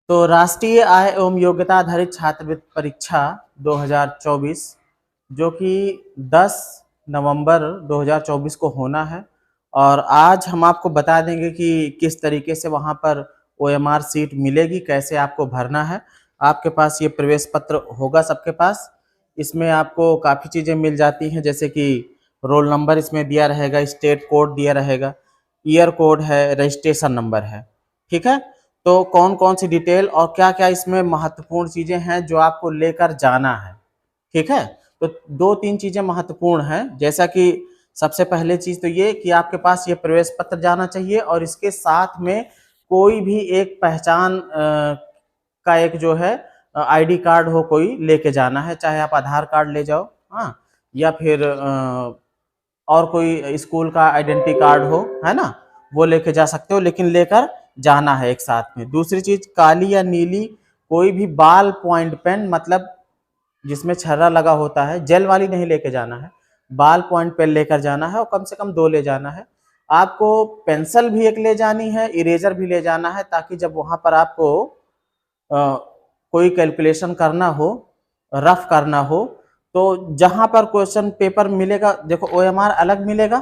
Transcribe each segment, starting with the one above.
तो राष्ट्रीय आय एवं योग्यता आधारित छात्रवृत्ति परीक्षा 2024 जो कि 10 नवंबर 2024 को होना है और आज हम आपको बता देंगे कि किस तरीके से वहां पर ओएमआर सीट मिलेगी, कैसे आपको भरना है। आपके पास ये प्रवेश पत्र होगा सबके पास। इसमें आपको काफ़ी चीज़ें मिल जाती हैं, जैसे कि रोल नंबर इसमें दिया रहेगा, स्टेट कोड दिया रहेगा, ईयर कोड है, रजिस्ट्रेशन नंबर है। ठीक है, तो कौन कौन सी डिटेल और क्या क्या इसमें महत्वपूर्ण चीजें हैं जो आपको लेकर जाना है। ठीक है, तो दो तीन चीजें महत्वपूर्ण हैं, जैसा कि सबसे पहले चीज तो ये कि आपके पास ये प्रवेश पत्र जाना चाहिए और इसके साथ में कोई भी एक पहचान का एक जो है आईडी कार्ड हो, कोई लेके जाना है। चाहे आप आधार कार्ड ले जाओ, हाँ, या फिर और कोई स्कूल का आइडेंटिटी कार्ड हो, है ना, वो लेके जा सकते हो, लेकिन लेकर जाना है एक साथ में। दूसरी चीज, काली या नीली कोई भी बाल पॉइंट पेन, मतलब जिसमें छर्रा लगा होता है, जेल वाली नहीं लेके जाना है, बाल पॉइंट पेन लेकर जाना है और कम से कम 2 ले जाना है। आपको पेंसिल भी एक ले जानी है, इरेजर भी ले जाना है, ताकि जब वहां पर आपको कोई कैलकुलेशन करना हो, रफ करना हो, तो जहां पर क्वेश्चन पेपर मिलेगा, देखो ओएमआर अलग मिलेगा,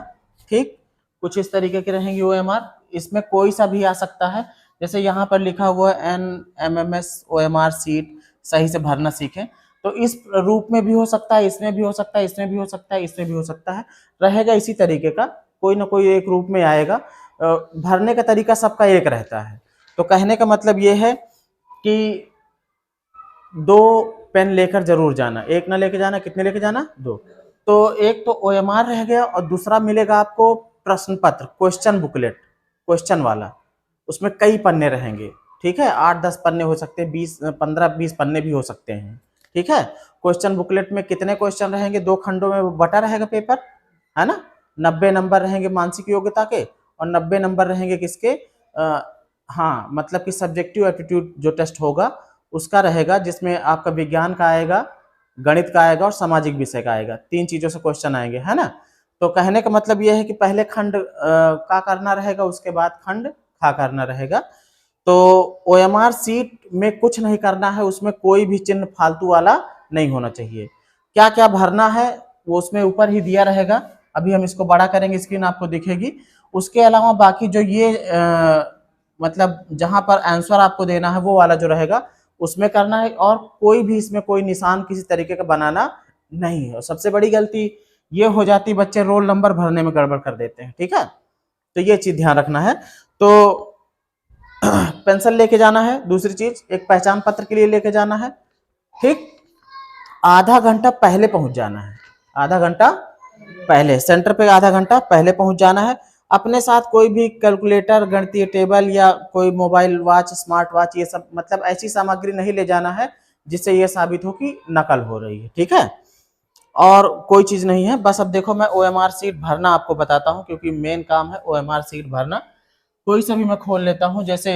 ठीक, कुछ इस तरीके के रहेंगे ओएमआर। इसमें कोई सा भी आ सकता है, जैसे यहाँ पर लिखा हुआ है NMMS OMR सीट सही से भरना सीखें, तो इस रूप में भी हो सकता है, इसमें भी हो सकता है, इसमें भी हो सकता है, इसमें भी हो सकता है, रहेगा इसी तरीके का, कोई ना कोई एक रूप में आएगा। भरने का तरीका सबका एक रहता है। तो कहने का मतलब ये है कि 2 पेन लेकर जरूर जाना, एक ना लेके जाना, कितने लेके जाना, 2। तो एक तो ओएमआर रह गया और दूसरा मिलेगा आपको प्रश्न पत्र, क्वेश्चन बुकलेट, क्वेश्चन वाला। उसमें कई पन्ने रहेंगे, ठीक है, 8-10 पन्ने हो सकते हैं, 15-20 पन्ने भी हो सकते हैं। ठीक है, क्वेश्चन बुकलेट में कितने क्वेश्चन रहेंगे, 2 खंडों में बटा रहेगा पेपर, है ना। 90 नंबर रहेंगे मानसिक योग्यता के और 90 नंबर रहेंगे किसके, हाँ, मतलब कि सब्जेक्टिव एप्टीट्यूड जो टेस्ट होगा उसका रहेगा, जिसमें आपका विज्ञान का आएगा, गणित का आएगा और सामाजिक विषय का आएगा। 3 चीजों से क्वेश्चन आएंगे, है ना। तो कहने का मतलब यह है कि पहले खंड का करना रहेगा, उसके बाद खंड खा करना रहेगा। तो ओएमआर सीट में कुछ नहीं करना है, उसमें कोई भी चिन्ह फालतू वाला नहीं होना चाहिए। क्या क्या भरना है वो उसमें ऊपर ही दिया रहेगा, अभी हम इसको बड़ा करेंगे, स्क्रीन आपको दिखेगी। उसके अलावा बाकी जो ये मतलब जहां पर आंसर आपको देना है वो वाला जो रहेगा उसमें करना है, और कोई भी इसमें कोई निशान किसी तरीके का बनाना नहीं है। और सबसे बड़ी गलती ये हो जाती, बच्चे रोल नंबर भरने में गड़बड़ कर देते हैं। ठीक है, तो ये चीज ध्यान रखना है। तो पेंसिल लेके जाना है, दूसरी चीज एक पहचान पत्र के लिए लेके जाना है। ठीक, आधा घंटा पहले पहुंच जाना है, आधा घंटा पहले सेंटर पे, आधा घंटा पहले पहुंच जाना है। अपने साथ कोई भी कैलकुलेटर, गणितीय टेबल या कोई मोबाइल वॉच, स्मार्ट वॉच, ये सब मतलब ऐसी सामग्री नहीं ले जाना है जिससे ये साबित हो कि नकल हो रही है। ठीक है, और कोई चीज नहीं है। बस अब देखो, मैं ओएमआर सीट भरना आपको बताता हूँ, क्योंकि मेन काम है ओएमआर सीट भरना। कोई सा भी मैं खोल लेता हूँ, जैसे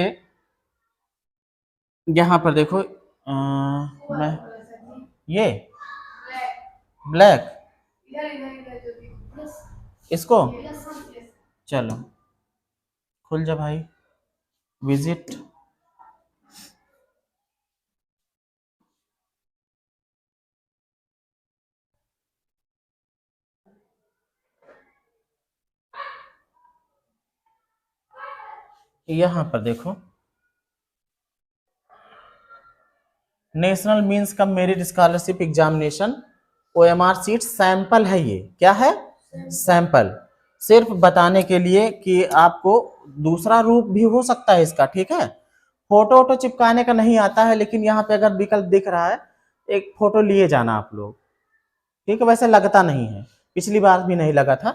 यहाँ पर देखो, मैं ये ब्लैक, इसको चलो खुल जा भाई, विजिट, यहाँ पर देखो, national means cum merit scholarship examination OMR sheet sample है। ये क्या है, सैंपल, सिर्फ बताने के लिए कि आपको दूसरा रूप भी हो सकता है इसका। ठीक है, फोटो वोटो चिपकाने का नहीं आता है, लेकिन यहाँ पे अगर विकल्प दिख रहा है, एक फोटो लिए जाना आप लोग। ठीक है, वैसे लगता नहीं है, पिछली बार भी नहीं लगा था,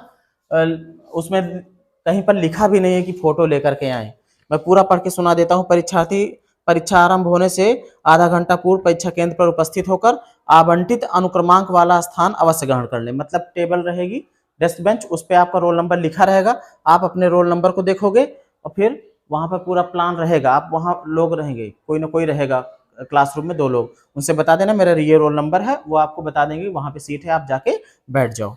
उसमें कहीं पर लिखा भी नहीं है कि फोटो लेकर के आए। मैं पूरा पढ़ के सुना देता हूँ। परीक्षार्थी परीक्षा आरंभ होने से आधा घंटा पूर्व परीक्षा केंद्र पर उपस्थित होकर आवंटित अनुक्रमांक वाला स्थान अवश्य ग्रहण कर ले। मतलब टेबल रहेगी, डेस्क बेंच, उस पर आपका रोल नंबर लिखा रहेगा, आप अपने रोल नंबर को देखोगे और फिर वहां पर पूरा प्लान रहेगा, आप वहां लोग रहेंगे, कोई ना कोई रहेगा क्लासरूम में, 2 लोग, उनसे बता देना मेरा ये रोल नंबर है, वो आपको बता देंगे वहां पे सीट है, आप जाके बैठ जाओ।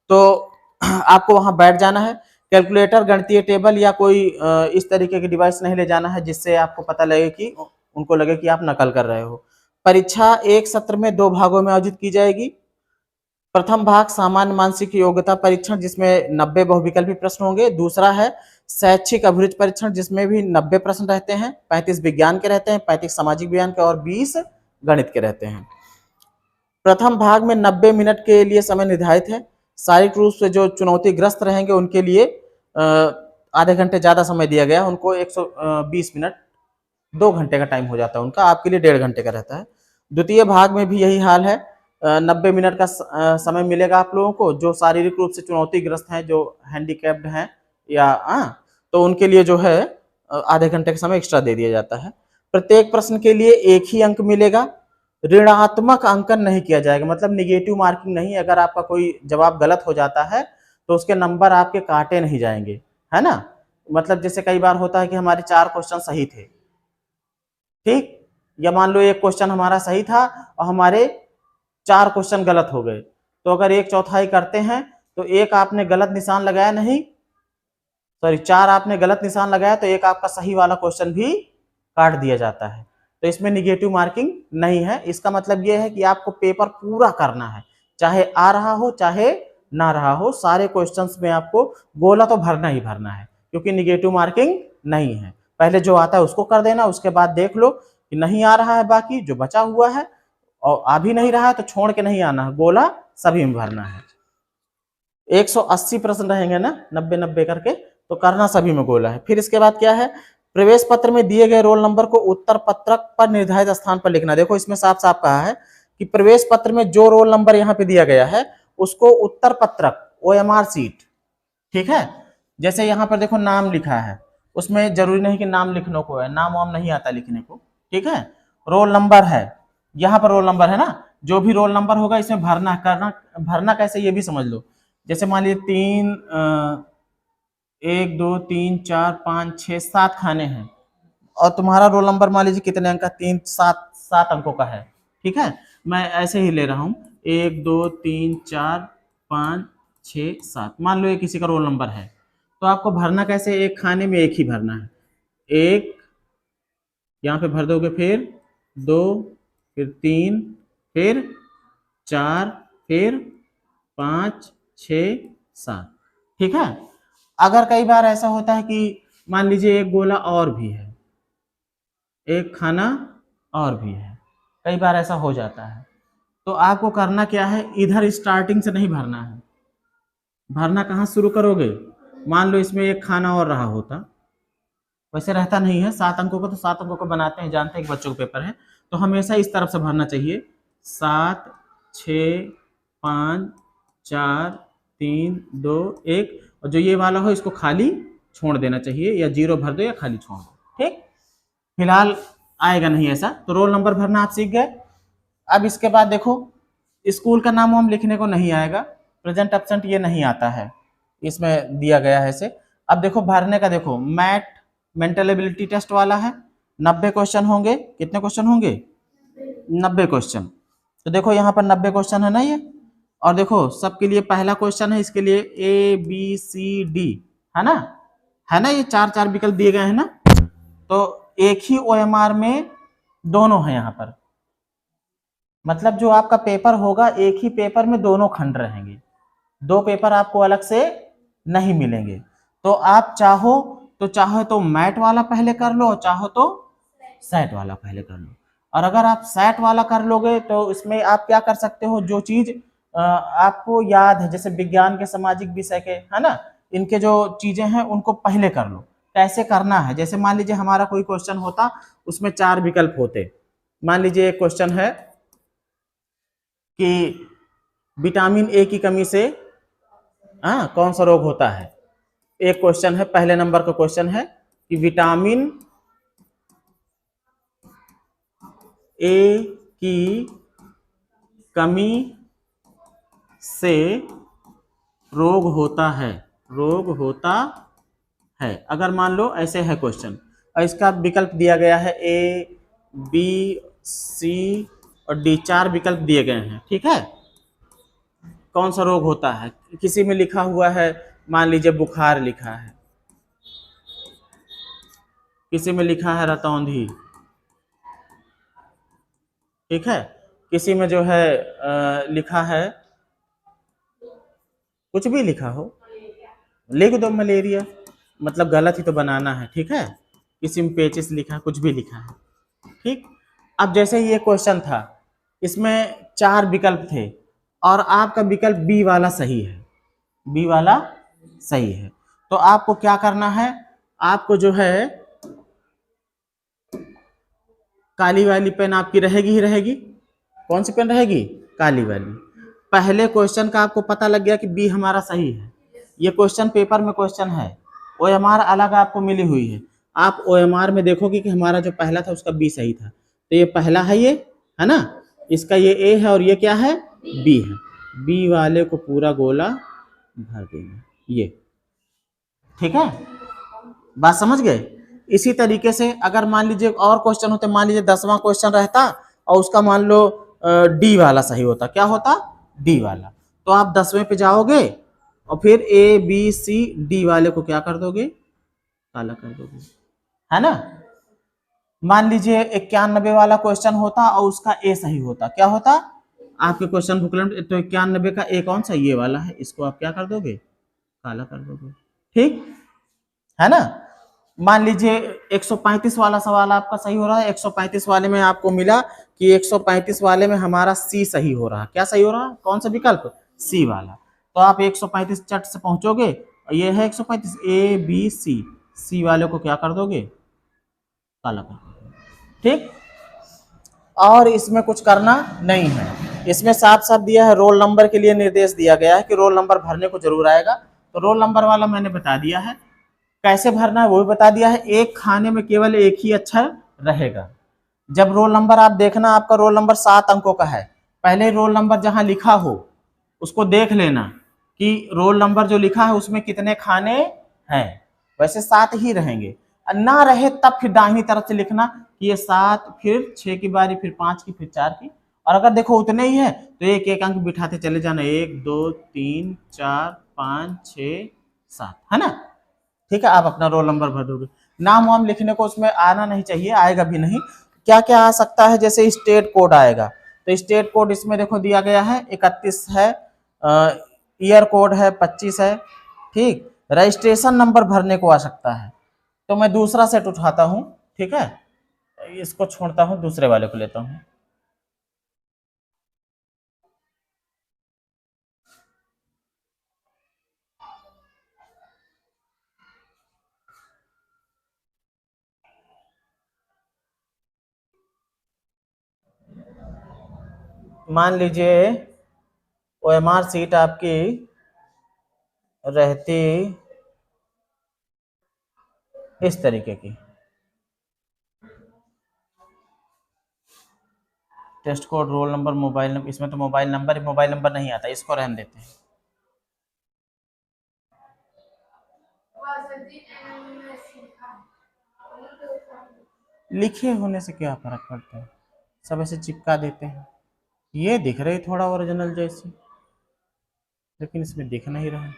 तो आपको वहां बैठ जाना है। कैलकुलेटर, गणितीय टेबल या कोई इस तरीके की डिवाइस नहीं ले जाना है जिससे आपको पता लगे कि उनको लगे कि आप नकल कर रहे हो। परीक्षा एक सत्र में 2 भागों में आयोजित की जाएगी। प्रथम भाग सामान्य मानसिक योग्यता परीक्षण जिसमें 90 बहुविकल्पी प्रश्न होंगे। दूसरा है शैक्षिक अभिरुचि परीक्षण जिसमें भी 90 प्रश्न रहते हैं, 35 विज्ञान के रहते हैं, 35 सामाजिक विज्ञान के और 20 गणित के रहते हैं। प्रथम भाग में 90 मिनट के लिए समय निर्धारित है। शारीरिक रूप से जो चुनौतीग्रस्त रहेंगे उनके लिए आधे घंटे ज्यादा समय दिया गया है, उनको 120 मिनट 2 घंटे का टाइम हो जाता है उनका, आपके लिए 1.5 घंटे का रहता है। द्वितीय भाग में भी यही हाल है, 90 मिनट का समय मिलेगा आप लोगों को। जो शारीरिक रूप से चुनौतीग्रस्त हैं, जो हैंडीकैप्ड हैं या तो उनके लिए जो है आधे घंटे का समय एक्स्ट्रा दे दिया जाता है। प्रत्येक प्रश्न के लिए 1 ही अंक मिलेगा। ऋणात्मक अंकन नहीं किया जाएगा, मतलब निगेटिव मार्किंग नहीं। अगर आपका कोई जवाब गलत हो जाता है तो उसके नंबर आपके काटे नहीं जाएंगे, है ना। मतलब जैसे कई बार होता है कि हमारे 4 क्वेश्चन सही थे, ठीक, या मान लो एक क्वेश्चन हमारा सही था और हमारे 4 क्वेश्चन गलत हो गए, तो अगर 1/4 करते हैं तो एक आपने गलत निशान लगाया नहीं, सॉरी 4 आपने गलत निशान लगाया तो एक आपका सही वाला क्वेश्चन भी काट दिया जाता है। तो इसमें निगेटिव मार्किंग नहीं है। इसका मतलब यह है कि आपको पेपर पूरा करना है, चाहे आ रहा हो चाहे ना रहा हो, सारे क्वेश्चंस में आपको गोला तो भरना ही भरना है, क्योंकि निगेटिव मार्किंग नहीं है। पहले जो आता है उसको कर देना, उसके बाद देख लो कि नहीं आ रहा है, बाकी जो बचा हुआ है और आ भी नहीं रहा है तो छोड़ के नहीं आना है, गोला सभी में भरना है। 180 प्रश्न रहेंगे ना, 90-90 करके, तो करना सभी में गोला है। फिर इसके बाद क्या है, प्रवेश पत्र में दिए गए रोल नंबर को उत्तर पत्रक पर निर्धारित स्थान पर लिखना। देखो इसमें साफ साफ कहा है कि प्रवेश पत्र में जो रोल नंबर यहाँ पे दिया गया है उसको उत्तर पत्रक OMR सीट, ठीक है। जैसे यहाँ पर देखो नाम लिखा है, उसमें जरूरी नहीं कि नाम लिखने को है, नाम वाम नहीं आता लिखने को, ठीक है। रोल नंबर है, यहाँ पर रोल नंबर है ना, जो भी रोल नंबर होगा इसमें भरना करना। भरना कैसे ये भी समझ लो। जैसे मान लीजिए 1 2 3 4 5 6 7 खाने हैं और तुम्हारा रोल नंबर मान लीजिए कितने अंक का, 3 7 अंकों का है, ठीक है। मैं ऐसे ही ले रहा हूँ 1 2 3 4 5 6 7, मान लो ये किसी का रोल नंबर है, तो आपको भरना कैसे, एक खाने में एक ही भरना है। 1 यहाँ पे भर दोगे, फिर 2, फिर 3, फिर 4, फिर 5 6 7, ठीक है। अगर कई बार ऐसा होता है कि मान लीजिए एक गोला और भी है, एक खाना और भी है, कई बार ऐसा हो जाता है, तो आपको करना क्या है, इधर स्टार्टिंग से नहीं भरना है। भरना कहाँ शुरू करोगे, मान लो इसमें एक खाना और रहा होता, वैसे रहता नहीं है 7 अंकों को, तो 7 अंकों को बनाते हैं, जानते हैं कि बच्चों का पेपर है, तो हमेशा इस तरफ से भरना चाहिए। 7 6 5 4 3 2 1, और जो ये वाला हो इसको खाली छोड़ देना चाहिए, या 0 भर दो या खाली छोड़ दो, ठीक। फिलहाल आएगा नहीं ऐसा, तो रोल नंबर भरना आप सीख गए। अब इसके बाद देखो स्कूल का नाम हम लिखने को नहीं आएगा, प्रेजेंट एब्सेंट ये नहीं आता है, इसमें दिया गया है ऐसे। अब देखो भरने का, देखो मैथ मेंटल एबिलिटी टेस्ट वाला है, 90 क्वेश्चन होंगे। कितने क्वेश्चन होंगे, 90 क्वेश्चन। तो देखो यहाँ पर 90 क्वेश्चन है ना ये, और देखो सबके लिए पहला क्वेश्चन है, इसके लिए ABCD है ना, ये 4 विकल्प दिए गए हैं ना, तो एक ही OMR में दोनों है यहाँ पर, मतलब जो आपका पेपर होगा एक ही पेपर में दोनों खंड रहेंगे, 2 पेपर आपको अलग से नहीं मिलेंगे। तो आप चाहो तो मैट वाला पहले कर लो, चाहो तो सेट वाला पहले कर लो। और अगर आप सेट वाला कर लोगे तो इसमें आप क्या कर सकते हो, जो चीज आपको याद है, जैसे विज्ञान के सामाजिक विषय के, है ना, इनके जो चीजें हैं उनको पहले कर लो। कैसे करना है, जैसे मान लीजिए हमारा कोई क्वेश्चन होता, उसमें 4 विकल्प होते। मान लीजिए एक क्वेश्चन है कि विटामिन ए की कमी से कौन सा रोग होता है। एक क्वेश्चन है, पहले नंबर का क्वेश्चन है कि विटामिन ए की कमी से रोग होता है। अगर मान लो ऐसे है क्वेश्चन, और इसका विकल्प दिया गया है A B C और D, 4 विकल्प दिए गए हैं, ठीक है। कौन सा रोग होता है, किसी में लिखा हुआ है मान लीजिए बुखार लिखा है, किसी में लिखा है रतौंधी, ठीक है। किसी में जो है लिखा है, कुछ भी लिखा हो लिख दो मलेरिया, मतलब गलत ही तो बनाना है, ठीक है। किसी में पेचिस लिखा है, कुछ भी लिखा है, ठीक। अब जैसे ये क्वेश्चन था, इसमें 4 विकल्प थे और आपका विकल्प बी वाला सही है, बी वाला सही है। तो आपको क्या करना है, आपको जो है काली वाली पेन आपकी रहेगी ही रहेगी। कौन सी पेन रहेगी, काली वाली। पहले क्वेश्चन का आपको पता लग गया कि बी हमारा सही है। ये क्वेश्चन पेपर में क्वेश्चन है, ओएमआर अलग आपको मिली हुई है। आप ओएमआर में देखोगे कि हमारा जो पहला था उसका बी सही था, तो ये पहला है, ये है ना, इसका ये ए है और ये क्या है, बी है। बी वाले को पूरा गोला भर देंगे, ये ठीक है, बात समझ गए। इसी तरीके से अगर मान लीजिए और क्वेश्चन होते, मान लीजिए 10वां क्वेश्चन रहता और उसका मान लो डी वाला सही होता, क्या होता, डी वाला, तो आप 10वें पे जाओगे और फिर ए बी सी डी वाले को क्या कर दोगे, काला कर दोगे, है ना। मान लीजिए 91 वाला क्वेश्चन होता और उसका ए सही होता, क्या होता, आपके क्वेश्चन बुकलेट तो 91 का ए कौन सा, ये वाला है, इसको आप क्या कर दोगे, काला कर दोगे, ठीक है ना। मान लीजिए 135 वाला सवाल आपका सही हो रहा है, 135 वाले में आपको मिला कि 135 वाले में हमारा सी सही हो रहा है, क्या सही हो रहा है, कौन सा विकल्प, सी वाला। तो आप 135 चट से पहुंचोगे, ये है 135, ए बी सी, सी वाले को क्या कर दोगे, काला कर दोगे, ठीक। और इसमें कुछ करना नहीं है, इसमें साफ साफ दिया है, रोल नंबर के लिए निर्देश दिया गया है कि रोल नंबर भरने को जरूर आएगा। तो रोल नंबर वाला मैंने बता दिया है, कैसे भरना है वो भी बता दिया है। एक खाने में केवल एक ही अक्षर रहेगा। जब रोल नंबर आप देखना, आपका रोल नंबर 7 अंकों का है, पहले रोल नंबर जहां लिखा हो उसको देख लेना कि रोल नंबर जो लिखा है उसमें कितने खाने हैं, वैसे 7 ही रहेंगे। ना रहे तब फिर दाहिनी तरफ से लिखना कि ये 7, फिर 6 की बारी, फिर 5 की, फिर 4 की। और अगर देखो उतने ही है तो एक एक अंक बिठाते चले जाना, 1 2 3 4 5 6 7, है ना। ठीक है, आप अपना रोल नंबर भर दोगे। नाम वाम लिखने को उसमें आना नहीं चाहिए, आएगा भी नहीं। क्या क्या आ सकता है, जैसे स्टेट कोड आएगा, तो स्टेट कोड इसमें देखो दिया गया है 31 है, ईयर कोड है 25 है, ठीक। रजिस्ट्रेशन नंबर भरने को आ सकता है, तो मैं दूसरा सेट उठाता हूँ, ठीक है, इसको छोड़ता हूँ, दूसरे वाले को लेता हूँ। मान लीजिए ओएमआर सीट आपकी रहती इस तरीके की, test code, roll number, mobile number, इसमें तो मोबाइल नंबर नहीं आता, इसको रहने देते हैं। लिखे होने से क्या फर्क पड़ता है, सब ऐसे चिपका देते हैं। ये दिख रही थोड़ा ओरिजिनल जैसी, लेकिन इसमें दिख नहीं रहा।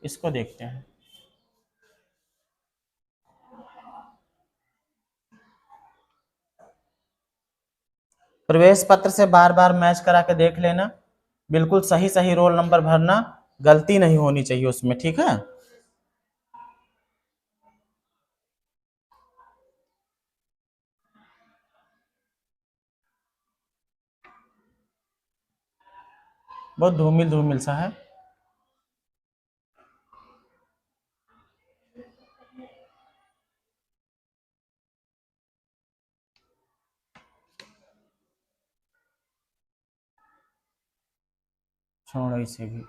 इसको देखते हैं। प्रवेश पत्र से बार बार मैच करा के देख लेना, बिल्कुल सही सही रोल नंबर भरना, गलती नहीं होनी चाहिए उसमें, ठीक है। बहुत धूमिल धूमिल सा है। छोड़ो इसे भी।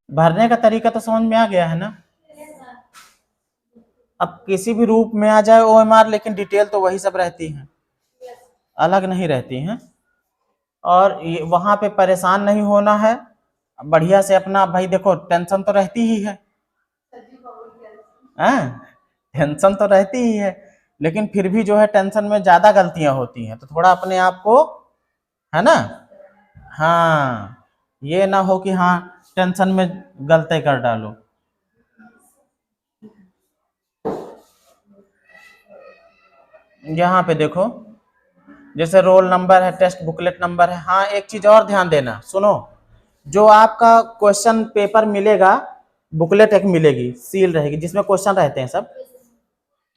भरने का तरीका तो समझ में आ गया है ना। अब किसी भी रूप में आ जाए ओएमआर, लेकिन डिटेल तो वही सब रहती है, अलग नहीं रहती हैं। और वहां पे परेशान नहीं होना है, बढ़िया से अपना, भाई देखो टेंशन तो रहती ही है, टेंशन तो रहती ही है। लेकिन फिर भी जो है टेंशन में ज्यादा गलतियां होती हैं, तो थोड़ा अपने आप को, है ना, हाँ, ये ना हो कि हाँ टेंशन में गलती कर डालो। यहाँ पे देखो, जैसे रोल नंबर है, टेस्ट बुकलेट नंबर है। हाँ, एक चीज और ध्यान देना, सुनो, जो आपका क्वेश्चन पेपर मिलेगा, बुकलेट एक मिलेगी, सील रहेगी, जिसमें क्वेश्चन रहते हैं सब,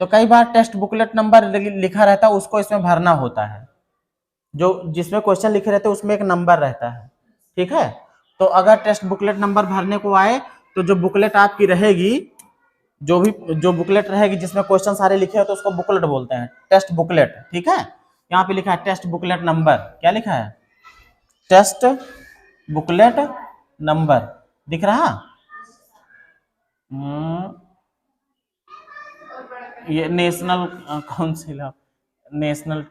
तो कई बार टेस्ट बुकलेट नंबर लिखा रहता है, उसको इसमें भरना होता है। जो जिसमें क्वेश्चन लिखे रहते हैं उसमें एक नंबर रहता है, ठीक है। तो अगर टेस्ट बुकलेट नंबर भरने को आए, तो जो बुकलेट आपकी रहेगी, जो बुकलेट रहेगी जिसमें क्वेश्चन सारे लिखे हो, तो उसको बुकलेट बोलते हैं, टेस्ट बुकलेट, ठीक है। यहाँ पे लिखा है टेस्ट बुकलेट नंबर, क्या लिखा है, टेस्ट बुकलेट नंबर, दिख रहा? ये नेशनल काउंसिल ऑफ नेशनल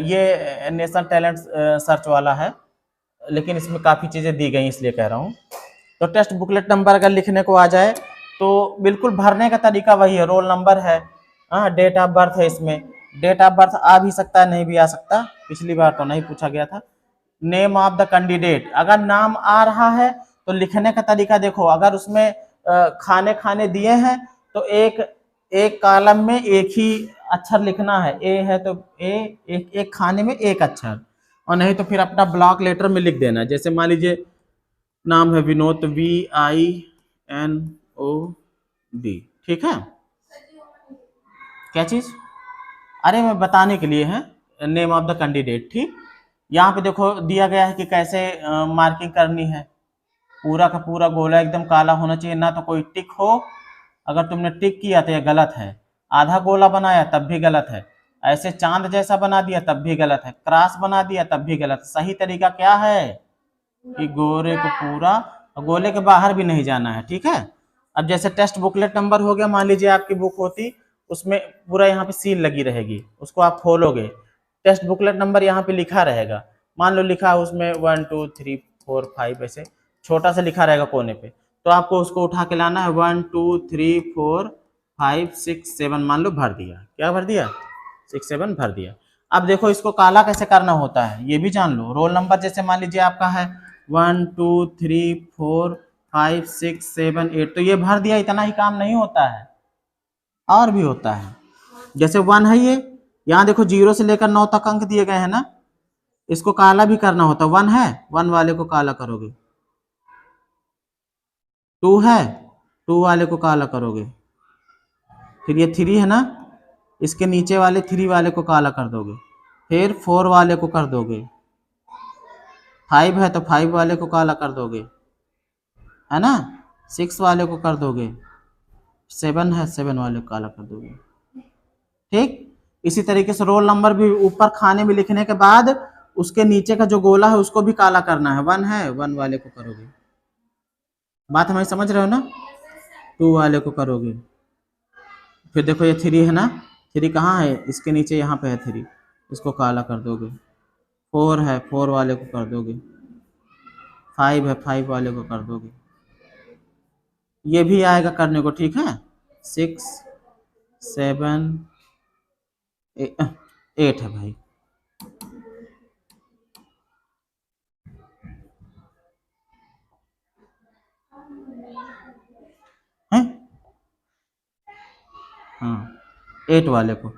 ये नेशनल टैलेंट सर्च वाला है, लेकिन इसमें काफ़ी चीज़ें दी गई, इसलिए कह रहा हूँ। तो टेस्ट बुकलेट नंबर अगर लिखने को आ जाए, तो बिल्कुल भरने का तरीका वही है, रोल नंबर है, हाँ, डेट ऑफ बर्थ है, इसमें डेट ऑफ बर्थ आ भी सकता है, नहीं भी आ सकता, पिछली बार तो नहीं पूछा गया था। नेम ऑफ द कैंडिडेट, अगर नाम आ रहा है तो लिखने का तरीका देखो, अगर उसमें खाने खाने दिए हैं, तो एक एक कॉलम में एक ही अक्षर लिखना है, ए है तो ए, एक खाने में एक अक्षर, और नहीं तो फिर अपना ब्लॉक लेटर में लिख देना। जैसे मान लीजिए नाम है विनोद, VINOD, ठीक है। क्या चीज? अरे मैं बताने के लिए है, नेम ऑफ द कैंडिडेट, ठीक। यहाँ पे देखो दिया गया है कि कैसे मार्किंग करनी है। पूरा का पूरा गोला एकदम काला होना चाहिए, ना तो कोई टिक हो, अगर तुमने टिक किया तो यह गलत है, आधा गोला बनाया तब भी गलत है, ऐसे चांद जैसा बना दिया तब भी गलत है, क्रॉस बना दिया तब भी गलत है। सही तरीका क्या है कि गोरे को पूरा, गोले के बाहर भी नहीं जाना है, ठीक है। अब जैसे टेस्ट बुकलेट नंबर हो गया, मान लीजिए आपकी बुक होती, उसमें पूरा यहाँ पे सील लगी रहेगी, उसको आप खोलोगे, टेस्ट बुकलेट नंबर यहाँ पे लिखा रहेगा, मान लो लिखा है उसमें 1 2 3 4 5, ऐसे छोटा सा लिखा रहेगा कोने पे, तो आपको उसको उठा के लाना है, 1 2 3 4 5 6 7, मान लो भर दिया, क्या भर दिया, 6 7 भर दिया। अब देखो इसको काला कैसे करना होता है, ये भी जान लो। रोल नंबर जैसे मान लीजिए आपका है 1 2 3 4 5 6 7 8, तो ये भर दिया, इतना ही काम नहीं होता है, और भी होता है। जैसे 1 है, ये यहाँ देखो 0 से लेकर 9 तक अंक दिए गए हैं ना, इसको काला भी करना होता है। 1 है, 1 वाले को काला करोगे, 2 है, 2 वाले को काला करोगे, फिर ये 3 है ना, इसके नीचे वाले 3 वाले को काला कर दोगे, फिर 4 वाले को कर दोगे, 5 है तो 5 वाले को काला कर दोगे, है ना, 6 वाले को कर दोगे, 7 है 7 वाले को काला कर दोगे, ठीक। इसी तरीके से रोल नंबर भी ऊपर खाने में लिखने के बाद उसके नीचे का जो गोला है उसको भी काला करना है। 1 है, 1 वाले को करोगे, बात हमारी समझ रहे हो ना, 2 वाले को करोगे, फिर देखो ये 3 है ना, 3 कहाँ है, इसके नीचे यहाँ पे है 3, इसको काला कर दोगे, 4 है, 4 वाले को कर दोगे, 5 है, 5 वाले को कर दोगे, ये भी आएगा करने को, ठीक है। 6 7 8 है भाई, हैं, हाँ, 8 वाले को,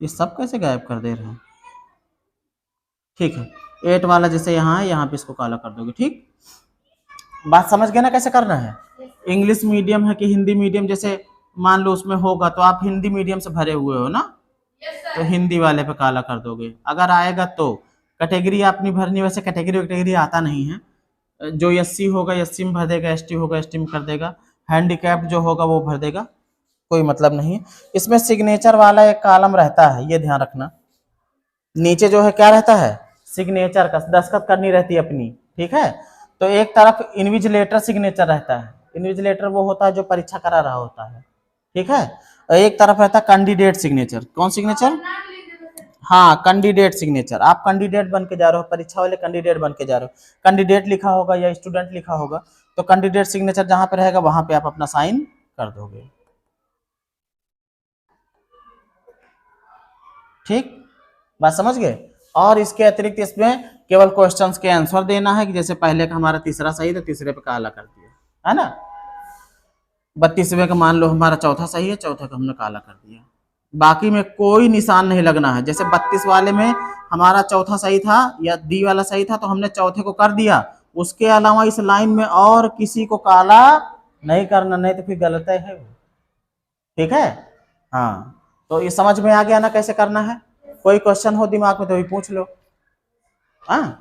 ये सब कैसे गायब कर दे रहे हैं, ठीक है। 8 वाला जैसे यहाँ है, यहाँ पे इसको काला कर दोगे, ठीक। बात समझ गए ना कैसे करना है। इंग्लिश मीडियम है कि हिंदी मीडियम, जैसे मान लो उसमें होगा तो आप हिंदी मीडियम से भरे हुए हो ना, तो हिंदी वाले पे काला कर दोगे। अगर आएगा तो कैटेगरी अपनी भरनी, वैसे कैटेगरी वैटेगरी आता नहीं है, जो SC होगा SC में भर देगा, ST होगा ST में कर देगा, हैंडीकैप्ड जो होगा वो भर देगा, कोई मतलब नहीं है। इसमें सिग्नेचर वाला एक कॉलम रहता है, ये ध्यान रखना, नीचे जो है क्या रहता है, सिग्नेचर का, दस्तखत करनी रहती है अपनी, ठीक है। तो एक तरफ इन्विजिलेटर सिग्नेचर रहता है, इन्विजिलेटर वो होता है जो परीक्षा करा रहा होता है, ठीक है। और एक तरफ रहता है कैंडिडेट सिग्नेचर, कौन सिग्नेचर, हाँ, कैंडिडेट सिग्नेचर, आप कैंडिडेट बन के जा रहे हो, परीक्षा वाले कैंडिडेट बन के जा रहे हो, कैंडिडेट लिखा होगा या स्टूडेंट लिखा होगा, तो कैंडिडेट सिग्नेचर जहां पे रहेगा वहां पे आप अपना साइन कर दोगे। ठीक, बात समझ गए। और इसके अतिरिक्त इसमें केवल क्वेश्चंस के आंसर देना है कि जैसे पहले का हमारा तीसरा सही था, तीसरे पे काला कर दिया है ना। 32वें का मान लो हमारा चौथा सही है, चौथा का हमने काला कर दिया। बाकी में कोई निशान नहीं लगना है। जैसे 32 वाले में हमारा चौथा सही था या डी वाला सही था तो हमने चौथे को कर दिया, उसके अलावा इस लाइन में और किसी को काला नहीं करना, नहीं तो फिर गलत है। ठीक है, हाँ, तो ये समझ में आ गया ना कैसे करना है। कोई क्वेश्चन हो दिमाग में तो भी पूछ लो। हाँ।